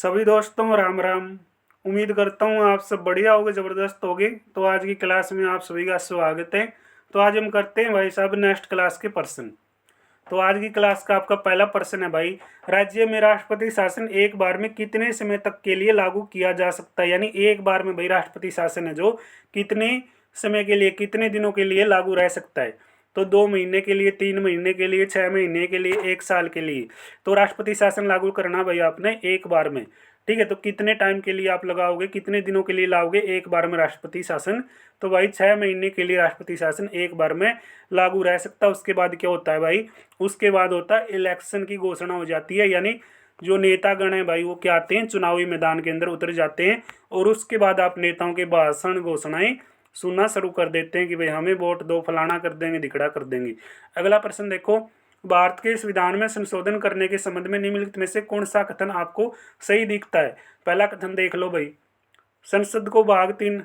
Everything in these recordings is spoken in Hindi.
सभी दोस्तों राम राम। उम्मीद करता हूँ आप सब बढ़िया होगे, ज़बरदस्त होगे। तो आज की क्लास में आप सभी का स्वागत है। तो आज हम करते हैं भाई साहब नेक्स्ट क्लास के प्रश्न। तो आज की क्लास का आपका पहला प्रश्न है भाई, राज्य में राष्ट्रपति शासन एक बार में कितने समय तक के लिए लागू किया जा सकता है। यानी एक बार में भाई राष्ट्रपति शासन है जो कितने समय के लिए, कितने दिनों के लिए लागू रह सकता है। तो 2 महीने के लिए, 3 महीने के लिए, 6 महीने के लिए, 1 साल के लिए। तो राष्ट्रपति शासन लागू करना भाई आपने एक बार में। ठीक है, तो कितने टाइम के लिए आप लगाओगे, कितने दिनों के लिए लाओगे एक बार में राष्ट्रपति शासन। तो भाई 6 महीने के लिए राष्ट्रपति शासन एक बार में लागू रह सकता है। उसके बाद क्या होता है भाई, उसके बाद होता है इलेक्शन की घोषणा हो जाती है। यानी जो नेतागण है भाई वो क्या आते हैं, चुनावी मैदान के अंदर उतर जाते हैं। और उसके बाद आप नेताओं के भाषण घोषणाएं सुनना शुरू कर देते हैं कि भाई हमें वोट दो, फलाना कर देंगे, धिकड़ा कर देंगे। अगला प्रश्न देखो, भारत के संविधान में संशोधन करने के संबंध में निम्नलिखित में से कौन सा कथन आपको सही दिखता है। पहला कथन देख लो भाई, संसद को भाग 3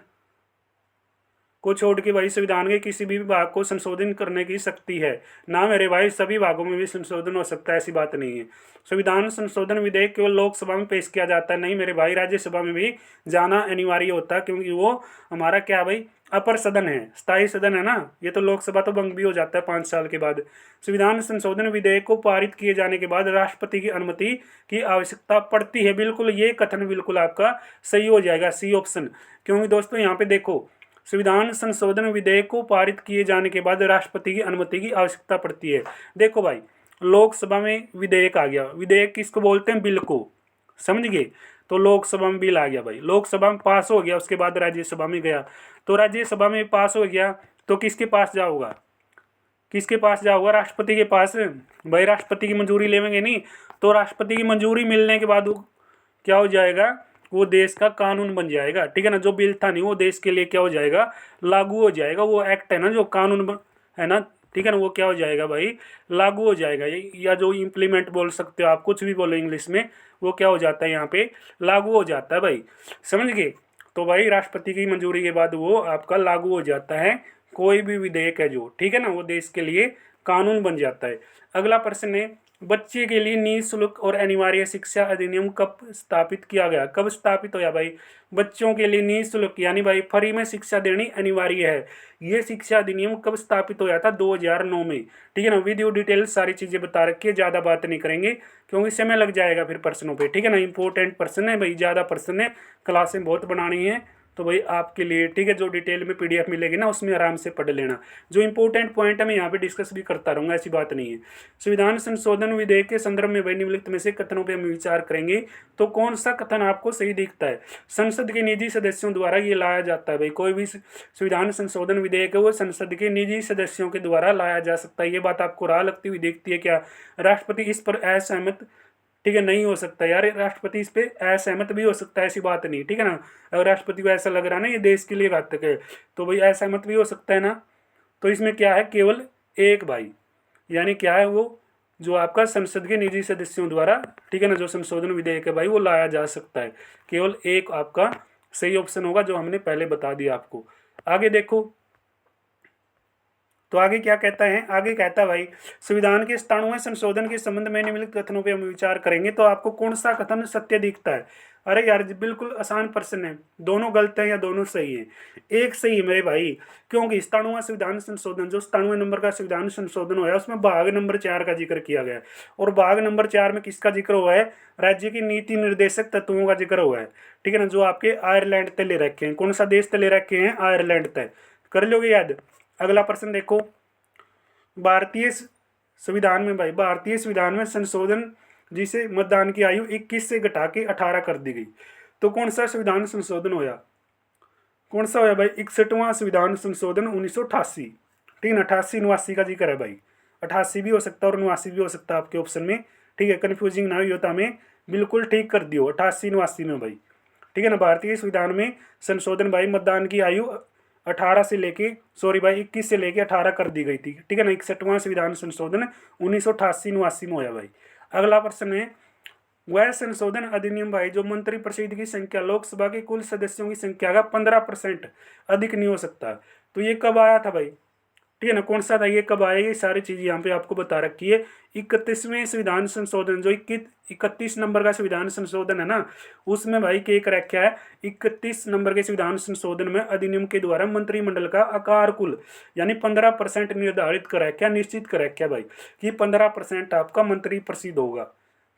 को छोड़ के भाई संविधान के किसी भी भाग को संशोधन करने की शक्ति है। ना मेरे भाई, सभी भागों में भी संशोधन हो सकता है, ऐसी बात नहीं है। संविधान संशोधन विधेयक केवल लोकसभा में पेश किया जाता है, नहीं मेरे भाई, राज्यसभा में भी जाना अनिवार्य होता है, क्योंकि वो हमारा क्या भाई अपर सदन है, स्थायी सदन है ना। ये तो लोकसभा तो भंग भी हो जाता है 5 साल के बाद। संविधान संशोधन विधेयक को पारित किए जाने के बाद राष्ट्रपति की अनुमति की आवश्यकता पड़ती है। बिल्कुल ये कथन बिल्कुल आपका सही हो जाएगा, सी ऑप्शन। क्योंकि दोस्तों यहाँ पे देखो, संविधान संशोधन विधेयक को पारित किए जाने के बाद राष्ट्रपति की अनुमति की आवश्यकता पड़ती है। देखो भाई, लोकसभा में विधेयक आ गया, विधेयक किसको बोलते हैं, बिल को, समझ गए। तो लोकसभा में बिल आ गया भाई, लोकसभा में पास हो गया, उसके बाद राज्यसभा में गया। तो राज्यसभा में पास हो गया तो किसके पास जाओगा, किसके पास जाओगा, राष्ट्रपति के पास। भाई राष्ट्रपति की मंजूरी लेंगे नहीं, तो राष्ट्रपति की मंजूरी मिलने के बाद वो क्या हो जाएगा, वो देश का कानून बन जाएगा। ठीक है ना, जो बिल था नहीं वो देश के लिए क्या हो जाएगा, लागू हो जाएगा। वो एक्ट है ना जो है ना, ठीक है ना, वो क्या हो जाएगा भाई, लागू हो जाएगा। या जो इम्प्लीमेंट बोल सकते हो आप, कुछ भी बोलो इंग्लिश में, वो क्या हो जाता है यहाँ पे, लागू हो जाता है भाई, समझ गए। तो भाई राष्ट्रपति की मंजूरी के बाद वो आपका लागू हो जाता है। कोई भी विधेयक है जो, ठीक है ना, वो देश के लिए कानून बन जाता है। अगला प्रश्न है, बच्चे के लिए निःशुल्क और अनिवार्य शिक्षा अधिनियम कब स्थापित किया गया। कब स्थापित होया भाई, बच्चों के लिए निःशुल्क यानी भाई फ्री में शिक्षा देनी अनिवार्य है। ये शिक्षा अधिनियम कब स्थापित होया था, 2009 में। ठीक है ना, वीडियो डिटेल सारी चीजें बता रखी है, ज्यादा बात नहीं करेंगे क्योंकि समय लग जाएगा फिर प्रश्नों पे। ठीक है ना, इंपॉर्टेंट प्रश्न है भाई, ज्यादा प्रश्न है, क्लासें बहुत बनानी है तो भाई आपके लिए। ठीक है, जो डिटेल में पीडीएफ मिलेगी ना उसमें आराम से पढ़ लेना। जो इंपॉर्टेंट पॉइंट है मैं यहाँ पे डिस्कस भी करता रहूंगा, ऐसी बात नहीं है। संविधान संशोधन विधेयक के संदर्भ में भाई निम्नलिखित में से कथनों पे हम विचार करेंगे। तो कौन सा कथन आपको सही दिखता है। संसद के निजी सदस्यों द्वारा ये लाया जाता है भाई, कोई भी संविधान संशोधन विधेयक है वो संसद के निजी सदस्यों के द्वारा लाया जा सकता है। ये बात आपको राह लगती हुई दिखती है क्या, राष्ट्रपति इस पर असहमत, ठीक है, नहीं हो सकता यार, राष्ट्रपति इस पे असहमत भी हो सकता है, ऐसी बात नहीं। ठीक है ना, अगर राष्ट्रपति को ऐसा लग रहा है ना ये देश के लिए घातक है, तो भाई असहमत भी हो सकता है ना। तो इसमें क्या है, केवल एक भाई, यानी क्या है वो, जो आपका संसद के निजी सदस्यों द्वारा, ठीक है ना, जो संशोधन विधेयक है भाई वो लाया जा सकता है। केवल एक आपका सही ऑप्शन होगा, जो हमने पहले बता दिया आपको। आगे देखो, तो आगे क्या कहता है, आगे कहता है भाई, संविधान के 97वें संशोधन के संबंध में निम्नलिखित कथनों पे हम विचार करेंगे। तो आपको कौन सा कथन सत्य दिखता है। अरे यार बिल्कुल आसान प्रश्न है, दोनों गलत है या दोनों सही है। एक सही है मेरे भाई, क्योंकि 97वां संविधान संशोधन, जो 97वें नंबर का संविधान संशोधन हुआ है, उसमें भाग नंबर 4 का जिक्र किया गया है। और भाग नंबर 4 में किसका जिक्र हुआ है, राज्य की नीति निर्देशक तत्वों का जिक्र हुआ है। ठीक है ना, जो आपके आयरलैंड तय ले रखे हैं। कौन सा देश तय ले रखे हैं, आयरलैंड तय, कर लोगे याद। अगला प्रश्न देखो, भारतीय संविधान में भाई, भारतीय संविधान में संशोधन जिसे मतदान की आयु 21 से घटा के 18 कर दी गई। तो कौन सा संविधान संशोधन होया, कौन सा होया भाई, 61वां संविधान संशोधन 1988। ठीक है, 88 89 का जिक्र है भाई, 88 भी हो सकता है और 89 भी हो सकता है आपके ऑप्शन में। ठीक है, कन्फ्यूजिंग ना हो तो हमें बिल्कुल ठीक कर दियो 88 89 में भाई। ठीक है ना, भारतीय संविधान में संशोधन भाई, मतदान की आयु 18 से लेके, सॉरी भाई 21 से लेके 18 कर दी गई थी। ठीक है ना, 61वां संविधान संशोधन 1988 89 में होया भाई। अगला प्रश्न है, वह संशोधन अधिनियम भाई जो मंत्रिपरिषद की संख्या लोकसभा के कुल सदस्यों की संख्या का 15% अधिक नहीं हो सकता। तो ये कब आया था भाई, ठीक है ना, कौन सा था ये, कब आएगा, ये सारी चीज़ यहाँ पे आपको बता रखी है। 31वें संविधान संशोधन, जो 31 नंबर का संविधान संशोधन है ना, उसमें भाई क्या कर रखा है, 31 नंबर के संविधान संशोधन में अधिनियम के द्वारा मंत्रिमंडल का आकार कुल यानी 15% निर्धारित कर रखा, निश्चित कर रखा भाई कि 15% आपका मंत्री परिषद होगा।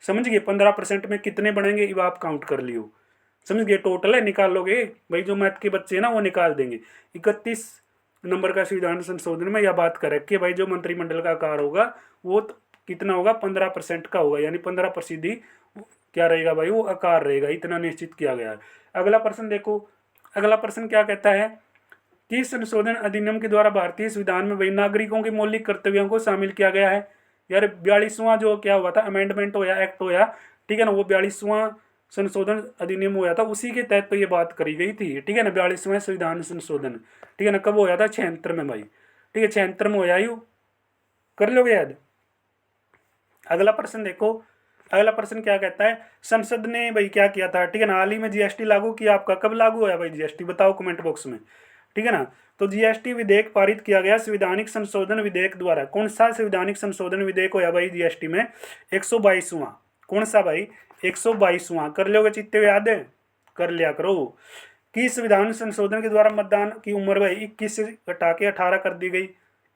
समझ गए, 15% में कितने बनेंगे ये आप काउंट कर लियो, समझ गए, टोटल है निकाल लोगे भाई, जो मैथ के बच्चे हैं ना वो निकाल देंगे। 31 नंबर का संविधान संशोधन में यह बात कर कि भाई जो मंत्रिमंडल का आकार होगा वो कितना होगा, 15% का होगा, यानी 15% ही क्या रहेगा भाई, वो आकार रहेगा, इतना निश्चित किया गया है। अगला प्रश्न देखो, अगला प्रश्न क्या कहता है कि संशोधन अधिनियम के द्वारा भारतीय संविधान में भाई नागरिकों के मौलिक कर्तव्यों को शामिल किया गया है। यार 42वां जो क्या हुआ था, अमेंडमेंट होया, एक्ट होया, ठीक है ना, वो 42वां संशोधन अधिनियम हुआ था, उसी के तहत तो ये बात करी गई थी, ठीक है ना, 42वां संविधान संशोधन, ठीक है ना, कब होया था, 76 में भाई, ठीक है, 76 में होया, यू कर लोगे याद। अगला प्रश्न देखो, अगला प्रश्न क्या कहता है, संसद ने भाई क्या किया था, ठीक है ना, हाल ही में जीएसटी लागू किया, आपका कब लागू होया भाई जीएसटी, बताओ कमेंट बॉक्स में, ठीक है ना। तो जीएसटी विधेयक पारित किया गया संवैधानिक संशोधन विधेयक द्वारा, कौन सा संवैधानिक संशोधन विधेयक होया भाई जीएसटी में, 122वां, कौन सा भाई, 122वां, कर लोगे चित्ते हुए याद है, कर लिया करो। कि संविधान संशोधन के द्वारा मतदान की उम्र भाई 21 से घटा के 18 कर दी गई।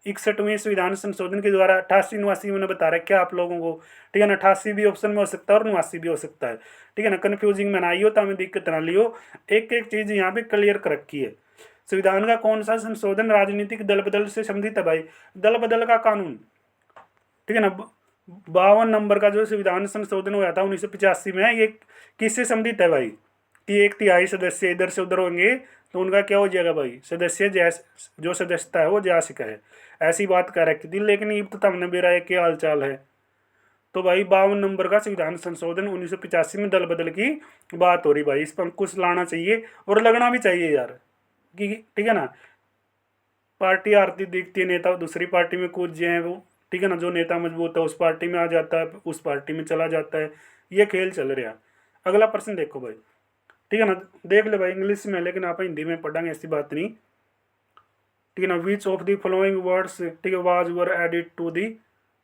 61वें संविधान संशोधन के द्वारा 88 89 मैंने बता रखा आप लोगों को, ठीक है ना, 88 भी ऑप्शन में हो सकता है और 89 भी हो सकता है, ठीक है ना, कन्फ्यूजिंग में ना आइयो, तो हमें दिक्कत ना लियो, एक एक चीज़ यहाँ पे क्लियर कर रखी है। संविधान का कौन सा संशोधन राजनीतिक दल बदल से संबंधित है भाई, दल बदल का कानून, ठीक है ना, 52 नंबर का जो संविधान संशोधन हुआ था 1985 में, ये किससे संबंधित है भाई, कि 1/3 सदस्य इधर से उधर होंगे तो उनका क्या हो जाएगा भाई, सदस्य जो सदस्यता है वो जायज है, ऐसी बात कह रखी थी, लेकिन ये तो हमने बेरा क्या हाल चाल है। तो भाई 52 नंबर का संविधान संशोधन 1985 में दल बदल की बात हो रही भाई, इस पर अंकुश लाना चाहिए और लगना भी चाहिए यार, कि ठीक है ना, पार्टी आरती दिखती है, नेता दूसरी पार्टी में कूद जाए वो, ठीक है ना, जो नेता मजबूत है उस पार्टी में आ जाता है, उस पार्टी में चला जाता है, ये खेल चल रहा। अगला प्रश्न देखो भाई, ठीक है ना, देख ले भाई इंग्लिश में, लेकिन आप हिंदी में पढ़ेंगे, ऐसी बात नहीं, ठीक है ना। Which of the following words, ठीक है, was were added to the,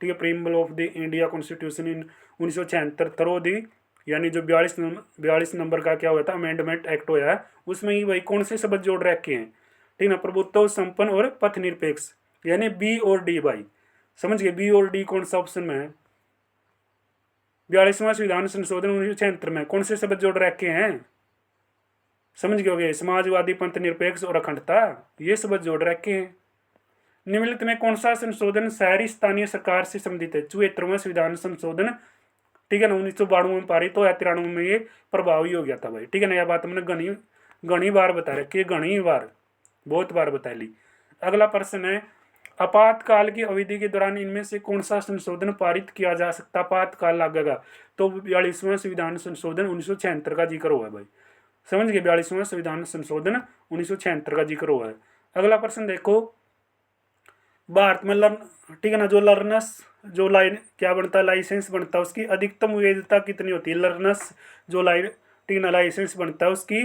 ठीक है, preamble of the India constitution in 1976 through the, यानी जो 42 नंबर का क्या हुआ था अमेंडमेंट एक्ट हुआ है, उसमें ही भाई कौन से शब्द जोड़ रखे हैं, ठीक है ना, प्रभुत्व संपन्न और पथ निरपेक्ष, यानी बी और डी भाई, समझ गए, बी और डी कौन सा ऑप्शन में है, 42वां संविधान संशोधन 1976 में कौन से शब्द जोड़ रखे हैं, समझ गए, समाजवादी, पंथ निरपेक्ष और अखंडता, ये शब्द जोड़ रखे हैं। निम्नलिखित में कौन सा संशोधन शहरी स्थानीय सरकार से संबंधित है, 74वां संविधान संशोधन, ठीक है ना, 1992 में पारित हो या 93 में ये प्रभावी हो गया था भाई, ठीक है ना, यह बात हमने घनी घनी बार बता रखी है, घनी बार, बहुत बार बता ली। अगला प्रश्न है, आपातकाल की अवधि के दौरान इनमें से कौन सा संशोधन पारित किया जा सकता, आपातकाल लागेगा, तो 42वां संविधान संशोधन 1976 का जिक्र हुआ है भाई, समझ गए, 42वां संविधान संशोधन 1976 का जिक्र हुआ है। अगला प्रश्न देखो, भारत में ठीक है ना, जो लर्नर्स जो लाइन क्या बनता है, लाइसेंस बनता है, उसकी अधिकतम वैधता कितनी होती है, लर्नर्स जो लाइन, ठीक है ना, लाइसेंस बनता है उसकी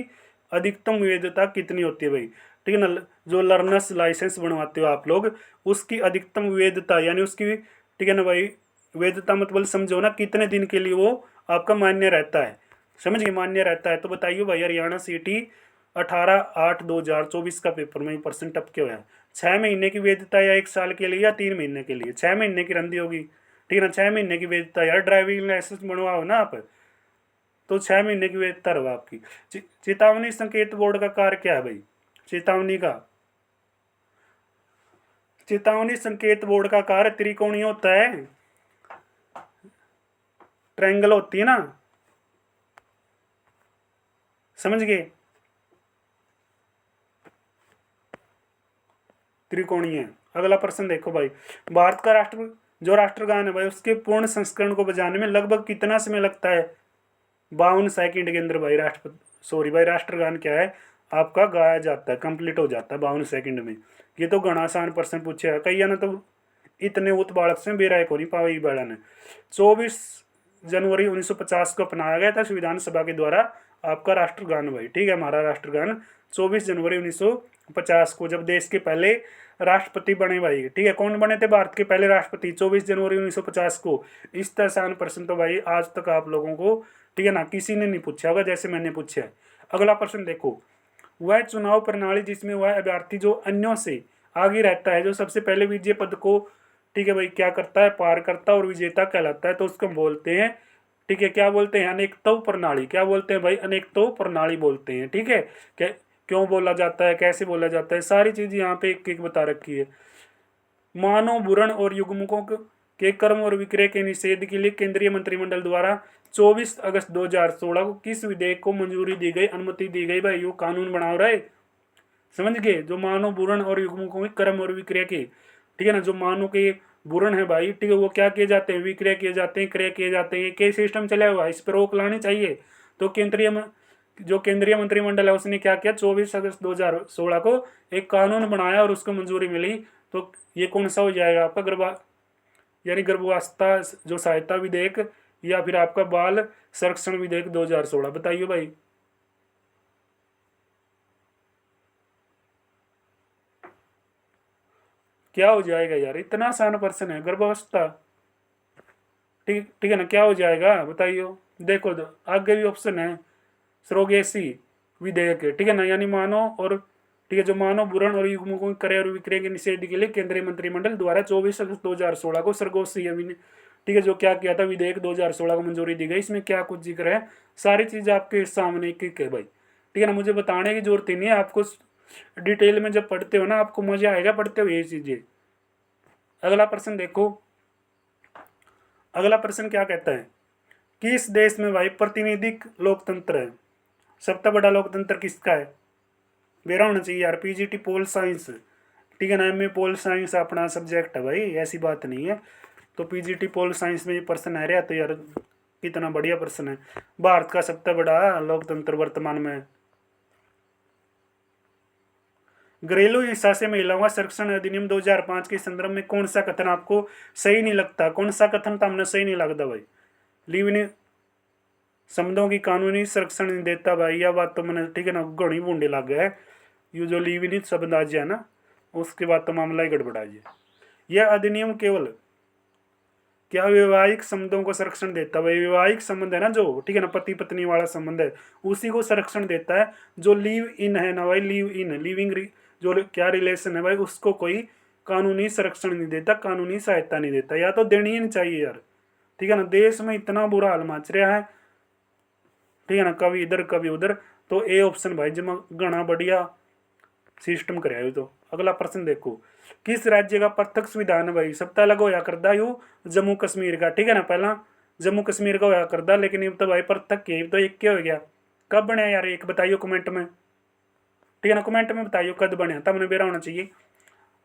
अधिकतम वैधता कितनी होती है भाई, ठीक है ना, जो लर्नर्स लाइसेंस बनवाते हो आप लोग, उसकी अधिकतम वैधता यानी उसकी, ठीक है ना भाई, वैधता मतलब समझो ना, कितने दिन के लिए वो आपका मान्य रहता है, समझ गए, मान्य रहता है। तो बताइए भाई, हरियाणा सिटी 18/8/2024 का पेपर में पर्सन टपके हुआ है, 6 महीने की वैधता या 1 साल के लिए या 3 महीने के लिए, 6 महीने की रंदी होगी, ठीक है ना, 6 महीने की वैधता, यार ड्राइविंग लाइसेंस बनवाओ ना आप, तो 6 महीने की वैधता रहो आपकी। चेतावनी संकेत बोर्ड का कार्य क्या है भाई, चेतावनी का, चेतावनी संकेत बोर्ड का कार्य त्रिकोणीय होता है, ट्रायंगल होती है ना, समझ गए, त्रिकोणीय। अगला प्रश्न देखो भाई, भारत का राष्ट्र जो राष्ट्रगान है भाई, उसके पूर्ण संस्करण को बजाने में लगभग कितना समय लगता है, 52 सेकंड के अंदर भाई राष्ट्रगान क्या है आपका गाया जाता है, कंप्लीट हो जाता है 52 सेकंड में। ये तो घना आसान प्रश्न पूछा है, कई ना तो इतने उत बालक से बेरा को नहीं पावा बेड़ा ने। 24 जनवरी 1950 को अपनाया गया था संविधान सभा के द्वारा आपका राष्ट्रगान भाई, ठीक है, हमारा राष्ट्रगान 24 जनवरी 1950 को, जब देश के पहले राष्ट्रपति बने भाई, ठीक है। कौन बने थे भारत के पहले राष्ट्रपति? 24 जनवरी 1950 को। इस तरह आसान प्रश्न तो भाई आज तक आप लोगों को, ठीक है ना, किसी ने नहीं पूछा होगा जैसे मैंने पूछा है। अगला प्रश्न देखो, वह चुनाव प्रणाली जिसमें वह अभ्यर्थी जो अन्यों से आगे रहता है, जो सबसे पहले विजय पद को, ठीक है भाई, क्या करता है, पार करता है और विजेता कहलाता है, तो उसको हम बोलते हैं, ठीक है, क्या बोलते हैं? अनेकत्व प्रणाली। क्या बोलते हैं भाई? अनेकत्व प्रणाली बोलते हैं, ठीक है। क्यों बोला जाता है, कैसे बोला जाता है, सारी चीज यहाँ पे एक एक बता रखी है। मानव भ्रूण और युग्मकों के क्रम और विक्रय के निषेध के लिए केंद्रीय मंत्रिमंडल द्वारा 24 अगस्त 2016 को किस विधेयक को मंजूरी दी गई, अनुमति दी गई भाई? यो कानून बनाओ रहे, समझ गए? जो मानव भ्रूण और युग्मकों के क्रम और विक्रय के, ठीक है ना, जो मानव के भ्रूण है भाई, ठीक है, वो क्या किए जाते हैं? विक्रय किए जाते हैं, क्रय किए जाते हैं। क्या सिस्टम चला हुआ है, इस पर रोक लानी चाहिए। तो जो केंद्रीय मंत्रिमंडल है उसने क्या किया? 24 अगस्त 2016 को एक कानून बनाया और उसको मंजूरी मिली। तो ये कौन सा हो जाएगा आपका? यानी गर्भावस्था जो सहायता विधेयक, या फिर आपका बाल संरक्षण विधेयक 2016। बताइए भाई। क्या हो जाएगा यार? इतना आसान प्रश्न है, गर्भावस्था, ठीक ठीक है ना, क्या हो जाएगा बताइए। देखो आगे भी ऑप्शन है, सरोगेसी विधेयक, ठीक है ना, यानी मानव और, ठीक है, जो मानव भ्रूण और युग्मकों के क्रय और विक्रय के निषेध के लिए केंद्रीय मंत्रिमंडल द्वारा 24 अगस्त 2016 को सरोगेसी, ठीक है, जो क्या किया था, विधेयक 2016 को मंजूरी दी गई। इसमें क्या कुछ जिक्र है, सारी चीज आपके सामने एक है भाई, ठीक है ना। मुझे बताने की जरूरत ही नहीं है, आपको डिटेल में जब पढ़ते हो ना आपको मजा आएगा पढ़ते हुए ये चीजें। अगला प्रश्न देखो, अगला प्रश्न क्या कहता है, किस देश में भाई प्रतिनिधिक लोकतंत्र है? सबसे बड़ा लोकतंत्र किसका है? मेरा होना चाहिए यार पीजीटी पोल साइंस, ठीक है ना, एमए पोल साइंस अपना सब्जेक्ट है भाई, ऐसी बात नहीं है। तो पीजीटी पोल साइंस में ये प्रश्न आ रहा तो यार कितना बढ़िया प्रश्न है। भारत का सबसे बड़ा लोकतंत्र वर्तमान में, घरेलू हिंसा से महिलाओं का संरक्षण अधिनियम 2005 के संदर्भ में कौन सा कथन आपको सही नहीं लगता? कौन सा कथन तो हमने सही नहीं लगता भाई? लिव इन शब्दों की कानूनी संरक्षण नहीं देता भाई, यह बात तो मैंने, ठीक है ना, घड़ी बूंदे लग गए। ये जो लिव इन शब्द आज है ना, उसके बाद तो मामला ही गड़बड़ा है। यह अधिनियम केवल क्या वैवाहिक संबंधों को संरक्षण देता है? वैवाहिक संबंध है ना जो, ठीक है ना, पति पत्नी वाला संबंध है, उसी को संरक्षण देता है। जो लिव इन है ना भाई, लिव इन लिविंग जो क्या रिलेशन है भाई, उसको कोई कानूनी संरक्षण नहीं देता, कानूनी सहायता नहीं देता, या तो देनी ही नहीं चाहिए यार, ठीक है ना। देश में इतना बुरा हाल मच रहा है, ठीक है ना, कभी इधर कभी उधर, तो ए ऑप्शन भाई जमा घना बढ़िया सिस्टम कराया। तो अगला प्रश्न देखो, किस राज्य का प्रत्यक्ष विधान भाई सबसे अलग होया करदा यू जम्मू कश्मीर का, ठीक है ना। पहला जम्मू कश्मीर का होया करदा, लेकिन ये तो भाई प्रत्यक्ष ये तो एक क्या हो गया, कब बने यार एक बताइयो कमेंट में, ठीक है ना, कमेंट में बताइयो कद बने, तब ने बेरा होना चाहिए।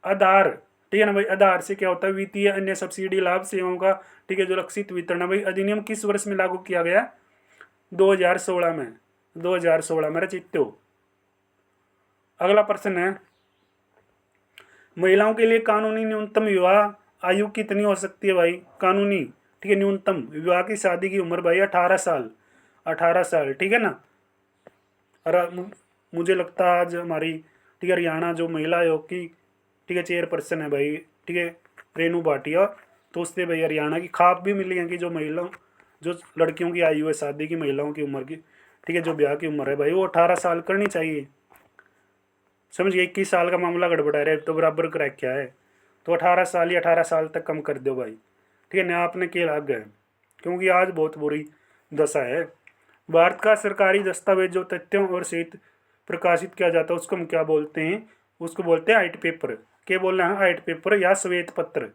आधार, ठीक है ना भाई, आधार से क्या होता है, वित्तीय अन्य सब्सिडी लाभ सेवाओं का, ठीक है, जो लक्षित वितरण है भाई, अधिनियम किस वर्ष में लागू किया गया? 2016 में, 2016 मेरा चित्तो। अगला प्रश्न है, महिलाओं के लिए कानूनी न्यूनतम विवाह आयु कितनी हो सकती है भाई? कानूनी, ठीक है, न्यूनतम विवाह की शादी की उम्र भाई 18 साल, 18 साल, ठीक है ना। और मुझे लगता है आज हमारी, ठीक है, हरियाणा जो महिला आयोग की, ठीक है, चेयरपर्सन है भाई, ठीक है, रेणु भाटिया, तो उससे भाई हरियाणा की खाप भी मिली है कि जो महिलाओं, जो लड़कियों की आयु है शादी की, महिलाओं की उम्र की, ठीक है, जो ब्याह की उम्र है भाई वो 18 साल करनी चाहिए। समझ गए? 21 साल का मामला गड़बड़ा रहा है तो बराबर कर क्या है, तो 18 साल या 18 साल तक कम कर दो भाई, ठीक है, न्याय आपने के लाग गए, क्योंकि आज बहुत बुरी दशा है। भारत का सरकारी दस्तावेज जो तथ्यों और सहित प्रकाशित किया जाता है उसको हम क्या बोलते हैं? उसको बोलते हैं व्हाइट पेपर। क्या बोलना है? व्हाइट पेपर या श्वेत पत्र,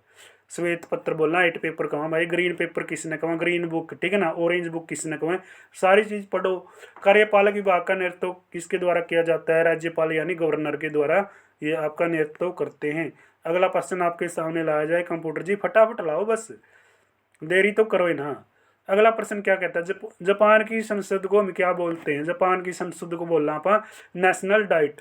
श्वेत पत्र बोलना, व्हाइट पेपर कहा भाई, ग्रीन पेपर किसने कहा, ग्रीन बुक, ठीक है ना, ऑरेंज बुक किसने कहा, सारी चीज पढ़ो। कार्यपालक विभाग का नेतृत्व किसके द्वारा किया जाता है? राज्यपाल यानी गवर्नर के द्वारा ये आपका नेतृत्व करते हैं। अगला प्रश्न आपके सामने लाया जाए, कंप्यूटर जी फटाफट लाओ बस, देरी तो करो ही ना। अगला प्रश्न क्या कहता है, जापान की संसद को हम क्या बोलते हैं? जापान की संसद को बोलना आप नेशनल डाइट,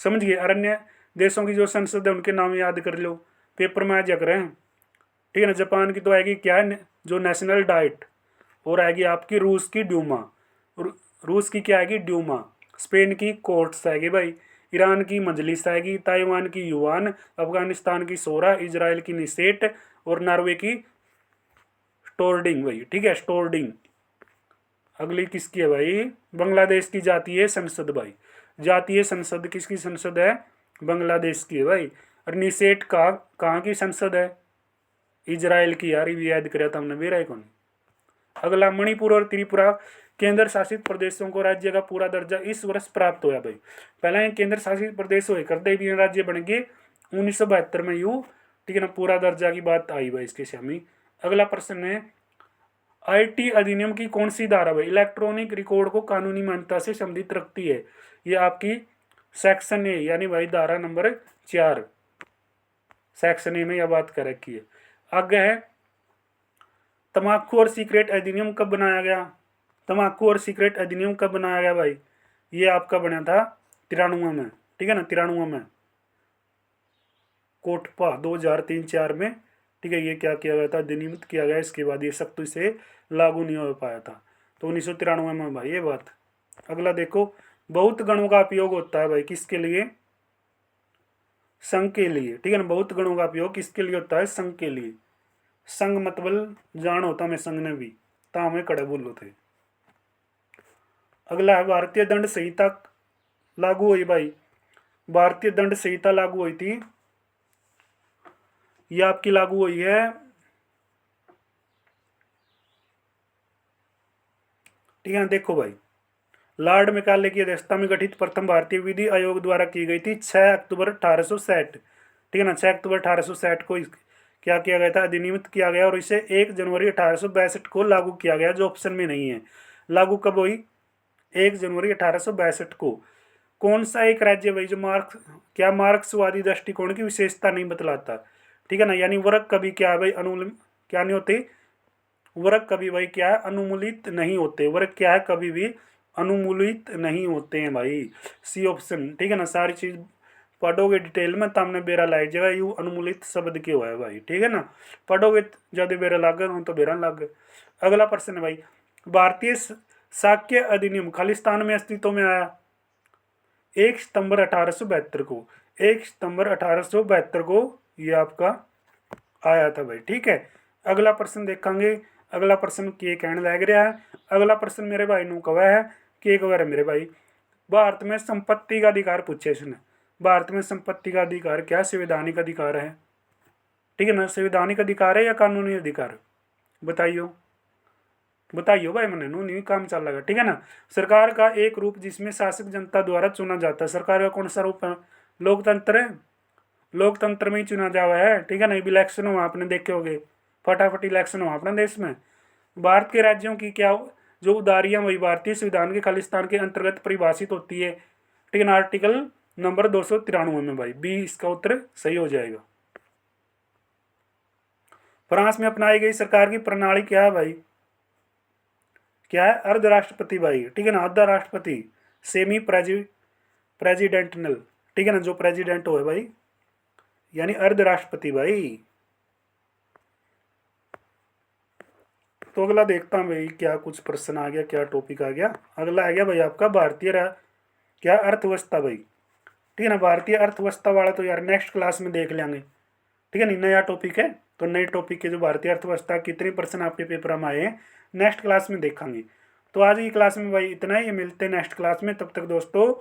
समझ गए? अन्य देशों की जो संसद है उनके नाम याद कर लो, पेपर में आ जा करें, ठीक है ना। जापान की तो आएगी क्या है, जो नेशनल डाइट, और आएगी आपकी रूस की ड्यूमा, रूस की क्या आएगी? ड्यूमा। स्पेन की कोर्ट्स आएगी भाई, ईरान की मजलिस आएगी, ताइवान की युआन, अफगानिस्तान की सोरा, इजराइल की निसेट और नॉर्वे की स्टोर्डिंग भाई, ठीक है, स्टोर्डिंग। अगली किसकी है भाई? बांग्लादेश की जातीय संसद भाई, जातीय संसद किसकी संसद है? बांग्लादेश की है भाई। और निसेट का कहाँ की संसद है? इजराइल की। यार ये याद कराया था हमने, मेरा कौन। अगला, मणिपुर और त्रिपुरा केंद्र शासित प्रदेशों को राज्य का पूरा दर्जा इस वर्ष प्राप्त हुआ भाई। पहला ये केंद्र शासित प्रदेश हुए करते भी राज्य बन गए 1972 में यू, ठीक है ना, पूरा दर्जा की बात आई भाई इसके शामी। अगला प्रश्न है, आईटी अधिनियम की कौन सी धारा भाई इलेक्ट्रॉनिक रिकॉर्ड को कानूनी मान्यता से संबंधित रखती है? ये आपकी सेक्शन ए यानी भाई धारा नंबर 4, सेक्शन ए में यह बात कर रखी है। आगे है, तम्बाकू और सिगरेट अधिनियम कब बनाया गया? तम्बाकू और सिगरेट अधिनियम कब बनाया गया भाई? ये आपका बना था 93 में, ठीक है ना, 93 में, कोटपा 2003-4 में, ठीक है। ये क्या किया गया था? अधिनियमित किया गया। इसके बाद ये सख्ती से लागू नहीं हो पाया था, तो 1993 में भाई ये बात। अगला देखो, बहुत गणों का उपयोग होता है भाई किसके लिए? संघ के लिए, ठीक है ना। बहुत गणों का उपयोग किसके लिए होता है? संघ के लिए। संघ मतलब जान होता मैं संघ ने भी, ता हमें कड़े बोलो थे। अगला है, भारतीय दंड संहिता लागू हुई भाई। भारतीय दंड संहिता लागू हुई थी, ये आपकी लागू हुई है, ठीक है। देखो भाई, लॉर्ड मैकाले की अध्यक्षता में गठित प्रथम भारतीय विधि आयोग द्वारा की गई थी 6 अक्टूबर 1860, ठीक है ना। 6 अक्टूबर 1860 को क्या किया गया था? अधिनियमित किया गया, और इसे 1 जनवरी 1862 को लागू किया गया, जो ऑप्शन में नहीं है। लागू कब हुई? 1 जनवरी 1862 को। कौन सा एक राज्य भाई जो मार्क्सवादी दृष्टिकोण की विशेषता नहीं बतलाता, ठीक है ना। यानी वर्ग कभी क्या है भाई अनुमूल क्या नहीं होते? वर्ग कभी भाई क्या है? अनुमूलित नहीं होते। वर्ग क्या है? कभी भी अनुमूलित नहीं होते हैं भाई। सी ऑप्शन, ठीक है ना। सारी चीज पढ़ोगे डिटेल में तब ने बेरा लाइक जगह यू अनुमूलित शब्द क्यों है भाई, ठीक है ना। पढ़ोगे ज्यादा बेरा लाग तो बेरा लाग। अगला प्रश्न है भाई, भारतीय साक्य अधिनियम खालिस्तान में अस्तित्व में आया 1 सितंबर 1872 को। 1 सितंबर 1872 को ये आपका आया था भाई, ठीक है। अगला प्रश्न देखेंगे। अगला प्रश्न के कहने लग रहा है। अगला प्रश्न मेरे भाई नु कवा है के कवर है मेरे भाई, भारत में संपत्ति का अधिकार पूछे इसने। भारत में संपत्ति का अधिकार क्या संवैधानिक अधिकार है, ठीक है ना। संवैधानिक अधिकार है या कानूनी अधिकार? बताइयो बताइयो भाई, मैंने नो नहीं काम चल लगा, ठीक है ना। सरकार का एक रूप जिसमें शासक जनता द्वारा चुना जाता है। सरकार का कौन सा रूप है? लोकतंत्र है, लोकतंत्र में ही चुना जावा है, ठीक है ना। इलेक्शन हुआ आपने देखे होगे, फटाफट इलेक्शन हुआ अपना देश में। भारत के राज्यों की क्या जो उदारियां वही भारतीय संविधान के खालिस्तान के अंतर्गत परिभाषित होती है, ठीक है ना। आर्टिकल नंबर 293 में भाई, बी इसका उत्तर सही हो जाएगा। फ्रांस में अपनाई गई सरकार की प्रणाली क्या है भाई? क्या है? अर्ध राष्ट्रपति भाई, ठीक है ना। अर्ध राष्ट्रपति, सेमी प्रेजिडेंटल, ठीक है ना। जो प्रेसिडेंट हो भाई यानी अर्ध राष्ट्रपति भाई। तो अगला देखता हूं भाई क्या कुछ प्रश्न आ गया, क्या टॉपिक आ गया। अगला आ गया भाई आपका भारतीय क्या अर्थव्यवस्था भाई, ठीक है ना। भारतीय अर्थव्यवस्था वाला तो यार नेक्स्ट क्लास में देख लेंगे, ठीक है नहीं, नया टॉपिक है। तो नए टॉपिक के जो भारतीय अर्थव्यवस्था कितने % आपके पेपर में आए हैं नेक्स्ट क्लास में देखेंगे। तो आज की क्लास में भाई इतना ही, मिलते हैं नेक्स्ट क्लास में। तब तक दोस्तों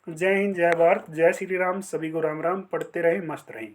जय हिंद, जय भारत, जय श्री राम, सभी को राम राम। पढ़ते रहें, मस्त रहें।